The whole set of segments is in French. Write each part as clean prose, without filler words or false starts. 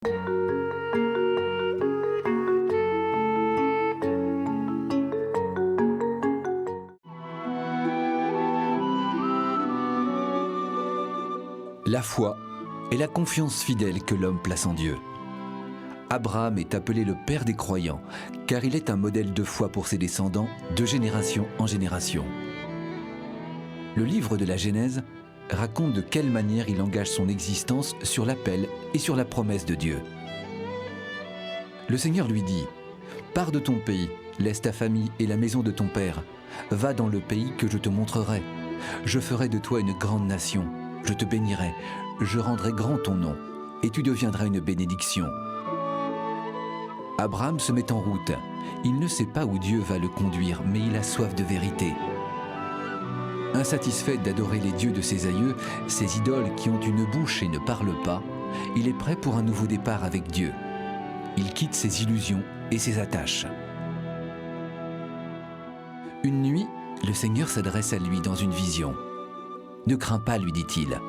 La foi est la confiance fidèle que l'homme place en Dieu. Abraham est appelé le père des croyants, car il est un modèle de foi pour ses descendants de génération en génération. Le livre de la Genèse raconte de quelle manière il engage son existence sur l'appel et sur la promesse de Dieu. Le Seigneur lui dit « Pars de ton pays, laisse ta famille et la maison de ton père. Va dans le pays que je te montrerai. Je ferai de toi une grande nation. Je te bénirai, je rendrai grand ton nom, et tu deviendras une bénédiction. » Abraham se met en route. Il ne sait pas où Dieu va le conduire, mais il a soif de vérité. Insatisfait d'adorer les dieux de ses aïeux, ces idoles qui ont une bouche et ne parlent pas, il est prêt pour un nouveau départ avec Dieu. Il quitte ses illusions et ses attaches. Une nuit, le Seigneur s'adresse à lui dans une vision. « Ne crains pas, lui dit-il,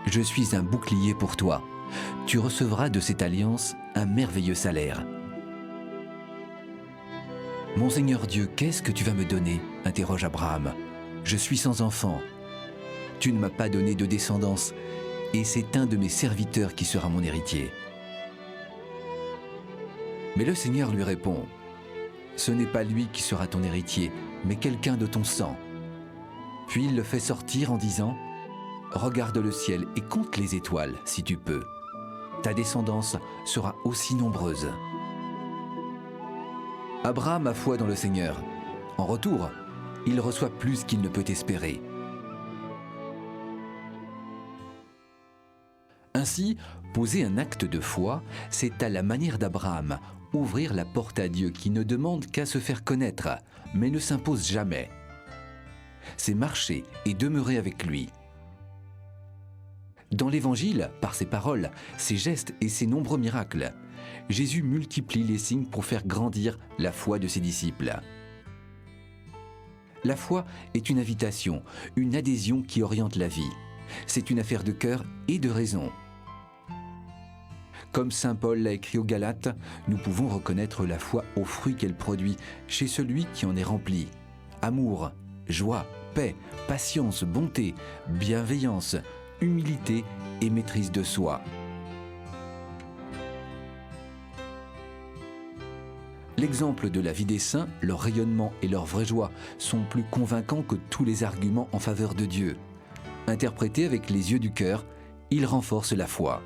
je suis un bouclier pour toi. Tu recevras de cette alliance un merveilleux salaire. » « Mon Seigneur Dieu, qu'est-ce que tu vas me donner ?» interroge Abraham. « Je suis sans enfant. Tu ne m'as pas donné de descendance, et c'est un de mes serviteurs qui sera mon héritier. » Mais le Seigneur lui répond, « Ce n'est pas lui qui sera ton héritier, mais quelqu'un de ton sang. » Puis il le fait sortir en disant, « Regarde le ciel et compte les étoiles, si tu peux. Ta descendance sera aussi nombreuse. » Abraham a foi dans le Seigneur. En retour, il reçoit plus qu'il ne peut espérer. Ainsi, poser un acte de foi, c'est à la manière d'Abraham ouvrir la porte à Dieu qui ne demande qu'à se faire connaître, mais ne s'impose jamais. C'est marcher et demeurer avec lui. Dans l'Évangile, par ses paroles, ses gestes et ses nombreux miracles, Jésus multiplie les signes pour faire grandir la foi de ses disciples. La foi est une invitation, une adhésion qui oriente la vie. C'est une affaire de cœur et de raison. Comme saint Paul l'a écrit aux Galates, nous pouvons reconnaître la foi aux fruits qu'elle produit chez celui qui en est rempli. Amour, joie, paix, patience, bonté, bienveillance, humilité et maîtrise de soi. L'exemple de la vie des saints, leur rayonnement et leur vraie joie sont plus convaincants que tous les arguments en faveur de Dieu. Interprétés avec les yeux du cœur, ils renforcent la foi.